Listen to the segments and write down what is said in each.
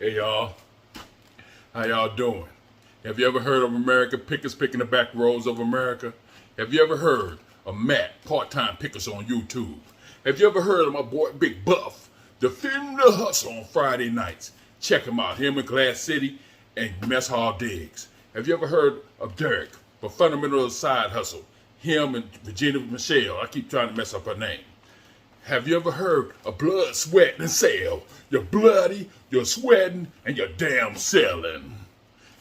Hey y'all, how y'all doing? Have you ever heard of America Pickers picking the back roads of America? Have you ever heard of Matt, part-time pickers on YouTube? Have you ever heard of my boy Big Buff, defending the hustle on Friday nights? Check him out, him in Glass City and Mess Hall Digs. Have you ever heard of Derek, for Fundamental Side Hustle? Him and Virginia Michelle, I keep trying to mess up her name. Have you ever heard of blood, sweat, and sale? You're bloody, you're sweating, and you're damn selling.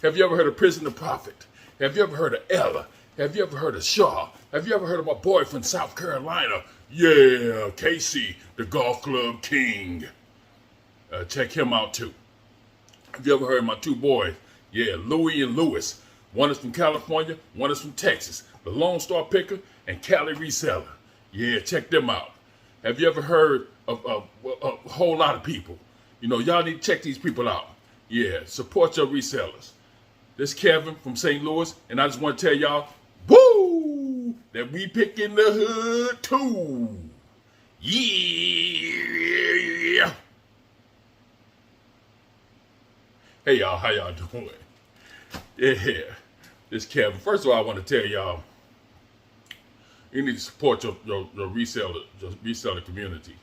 Have you ever heard of Prison to Profit? Have you ever heard of Ella? Have you ever heard of Shaw? Have you ever heard of my boy from South Carolina? Yeah, Casey, the golf club king. Check him out too. Have you ever heard of my two boys? Yeah, Louie and Lewis. One is from California, one is from Texas. The Lone Star Picker and Cali Reseller. Yeah, check them out. Have you ever heard of a whole lot of people? You know, y'all need to check these people out. Yeah, support your resellers. This Kevin from St. Louis, and I just want to tell y'all, woo, that we pick in the hood too. Yeah. Hey y'all, how y'all doing? Yeah, this Kevin. First of all, I want to tell y'all, you need to support your reseller community.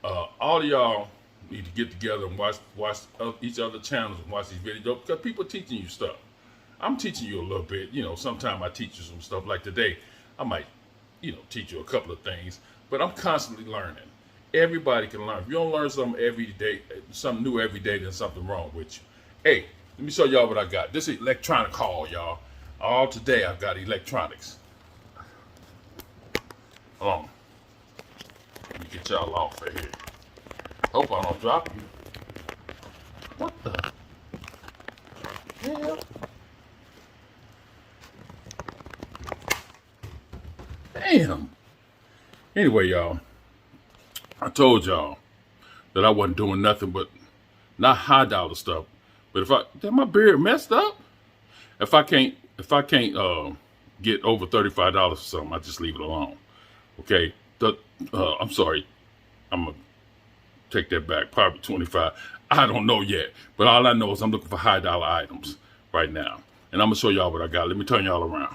All of y'all need to get together and watch each other's channels and watch these videos, because people are teaching you stuff. I'm teaching you a little bit. You know, sometimes I teach you some stuff. Like today, I might, teach you a couple of things, but I'm constantly learning. Everybody can learn. If you don't learn something every day, something new every day, then something wrong with you. Hey, let me show y'all what I got. This is electronic haul, y'all. All today I've got electronics. Hold on. Let me get y'all off of here. Hope I don't drop you. What the hell? Damn. Anyway, y'all, I told y'all that I wasn't doing nothing but not high dollar stuff. But damn, my beard messed up. If I can't get over $35 for something, I just leave it alone. Okay, I'm sorry. I'm gonna take that back. Probably 25. I don't know yet, but all I know is I'm looking for high dollar items right now, and I'm gonna show y'all what I got. Let me turn y'all around.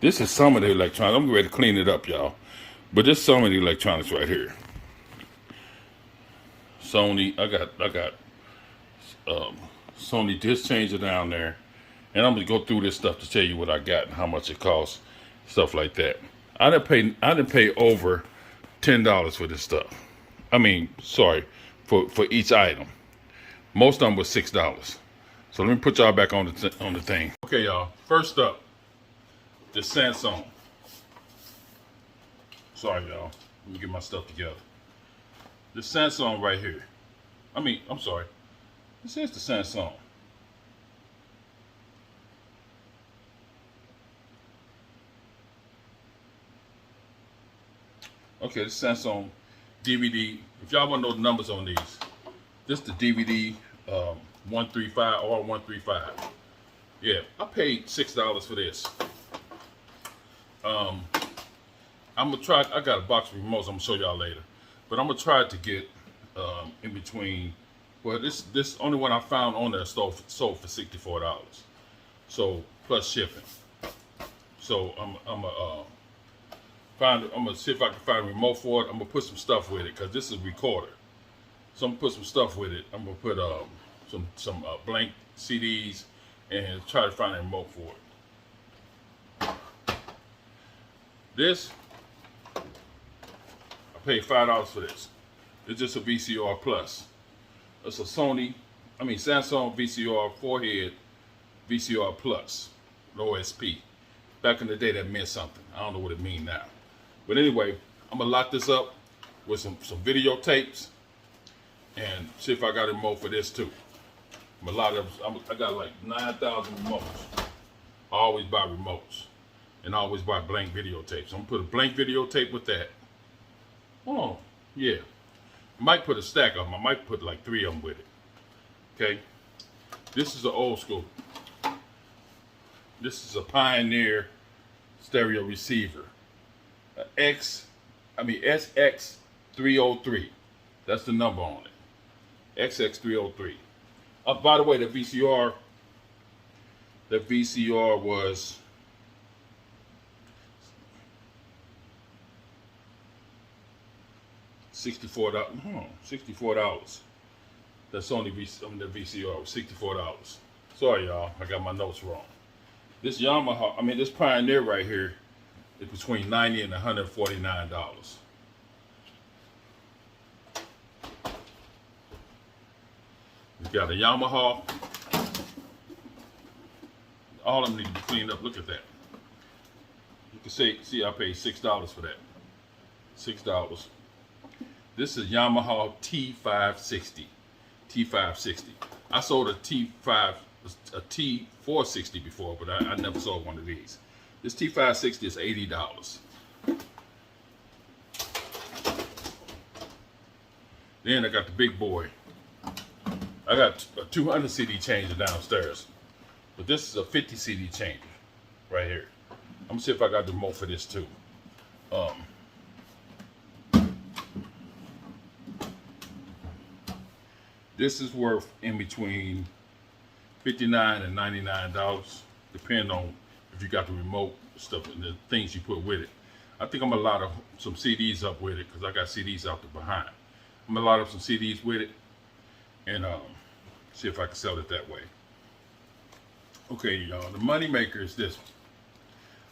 This is some of the electronics. I'm ready to clean it up, y'all. But this is some of the electronics right here. Sony. I got Sony disc changer down there. And I'm gonna go through this stuff to tell you what I got and how much it costs, stuff like that. I didn't pay over $10 for this stuff. I mean, sorry, for each item. Most of them was $6. So let me put y'all back on the thing. Okay, y'all. First up, the sence. Sorry, y'all. Let me get my stuff together. The sence right here. I'm sorry. This is the sence. Okay, this sence DVD. If y'all want to know the numbers on these, this is the DVD 135 or 135. Yeah, I paid $6 for this. I'm gonna try. I got a box of remotes. I'm gonna show y'all later, but I'm gonna try to get in between. Well, this only one I found on there sold for $64. So plus shipping. So I'm gonna see if I can find a remote for it. I'm gonna put some stuff with it because this is a recorder. So I'm gonna put some stuff with it. I'm gonna put some blank CDs and try to find a remote for it. This, I paid $5 for this. It's just a VCR Plus. It's a Samsung VCR 4-head VCR Plus, OSP. Back in the day, that meant something. I don't know what it means now. But anyway, I'm gonna lock this up with some videotapes and see if I got a remote for this too. I got like 9,000 remotes. I always buy remotes and I always buy blank videotapes. I'm gonna put a blank videotape with that. Oh, yeah. I might put a stack of them. I might put like 3 of them with it. Okay. This is an old school. This is a Pioneer stereo receiver. SX303. That's the number on it. XX303. By the way, the VCR was $64. $64. That's only the VCR was $64. Sorry, y'all, I got my notes wrong. This Yamaha, this Pioneer right here is between $90 and $149. It's got a Yamaha. All of them need to be cleaned up. Look at that. You can see I paid $6 for that. $6. This is Yamaha T560. T560. I sold a T460 before, but I never sold one of these. This T560 is $80. Then I got the big boy. I got a 200 CD changer downstairs, but this is a 50 CD changer right here. I'm gonna see if I got the remote for this too. This is worth in between $59 and $99, depending on if you got the remote stuff and the things you put with it. I think I'm gonna load some CDs up with it because I got CDs out there behind. I'm gonna load up some CDs with it and see if I can sell it that way. Okay, y'all, the money maker is this one.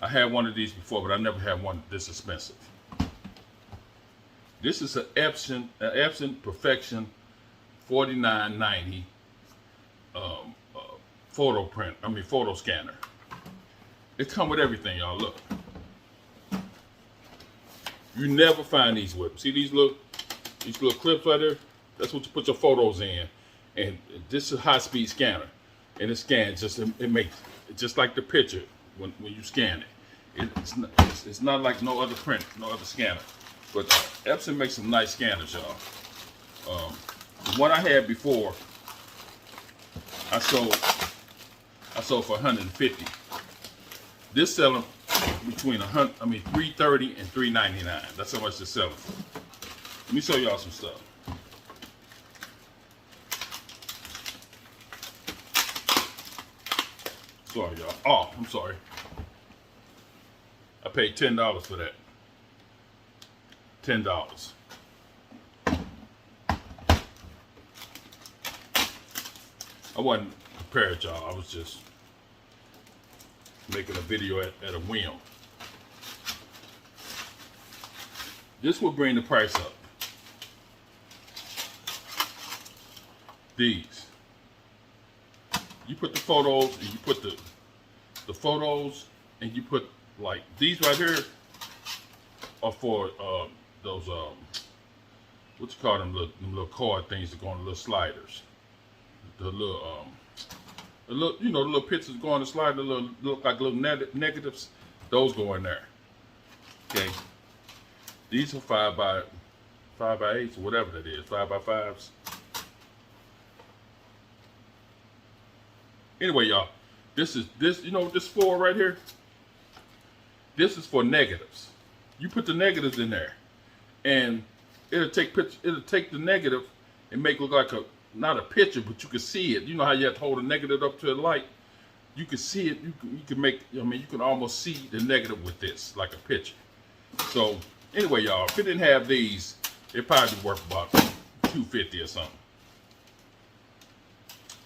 I had one of these before, but I never had one this expensive. This is an Epson Perfection 4990 photo scanner. It come with everything, y'all. Look, you never find these with them. See these little clips right there? That's what you put your photos in. And this is a high-speed scanner, and it scans it makes it just like the picture when you scan it. It's not like no other print, no other scanner. But Epson makes some nice scanners, y'all. The one I had before, I sold for $150. This selling between $330 and $399. That's how much this selling for. Let me show y'all some stuff. Sorry, y'all. Oh, I'm sorry. I paid $10 for that. $10. I wasn't prepared, y'all. I was just making a video at a whim. This will bring the price up. These. You put the photos, and you put the photos, and you put like these right here are for those what you call them little card things that go on the little sliders. The little you know, the little pictures go on the slide, the look like little negatives. Those go in there. Okay. These are 5 by 8s or whatever that is, 5 by 5s. Anyway, y'all, this you know this for right here. This is for negatives. You put the negatives in there, and it'll take the negative and make it look like not a picture, but you can see it. You know how you have to hold a negative up to the light? You can see it. You can make. You can almost see the negative with this, like a picture. So anyway, y'all, if it didn't have these, it'd probably be worth about $250 or something.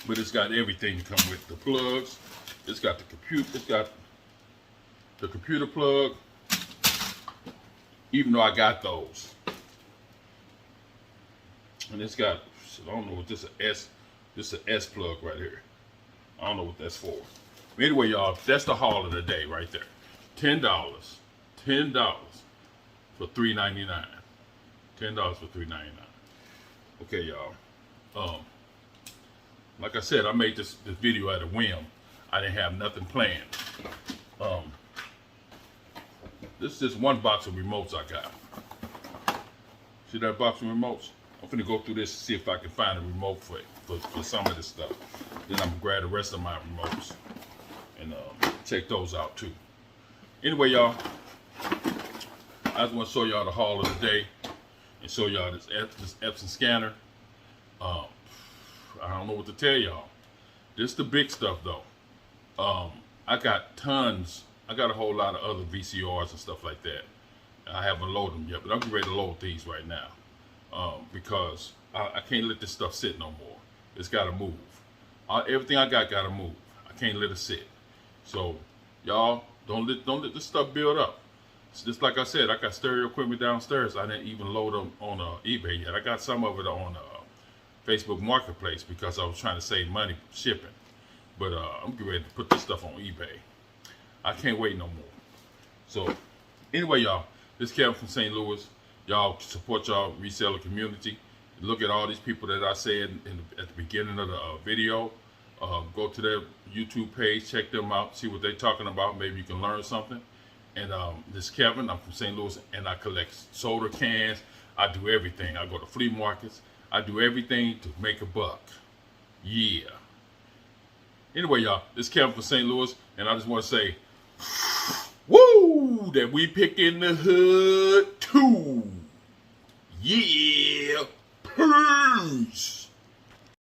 But it's got everything to come with the plugs. It's got the computer. It's got the computer plug. Even though I got those, and it's got. I don't know what this is. This is an S plug right here. I don't know what that's for. But anyway, y'all, that's the haul of the day right there. $10 for $3.99. $10 for $3.99. Okay, y'all. Like I said, I made this video at a whim. I didn't have nothing planned. This is just one box of remotes I got. See that box of remotes? I'm finna go through this and see if I can find a remote for some of this stuff. Then I'm gonna grab the rest of my remotes and check those out too. Anyway, y'all, I just want to show y'all the haul of the day. and show y'all this Epson scanner. I don't know what to tell y'all. This the big stuff though. I got tons. I got a whole lot of other VCRs and stuff like that. I haven't loaded them yet, but I'm getting ready to load these right now because I can't let this stuff sit no more. It's got to move. Everything I got to move. I can't let it sit. So y'all don't let this stuff build up. It's just like I said, I got stereo equipment downstairs. I didn't even load them on eBay yet. I got some of it on Facebook Marketplace because I was trying to save money shipping. But I'm getting ready to put this stuff on eBay. I can't wait no more. So anyway, y'all, this is Kevin from St. Louis. Y'all support y'all reseller community. Look at all these people that I said at the beginning of the video. Go to their YouTube page, check them out, see what they're talking about. Maybe you can learn something. And this is Kevin. I'm from St. Louis, and I collect soda cans. I do everything. I go to flea markets. I do everything to make a buck. Yeah. Anyway, y'all, this is Kevin from St. Louis, and I just want to say, woo, that we pick in the hood too. Yeah. Peace.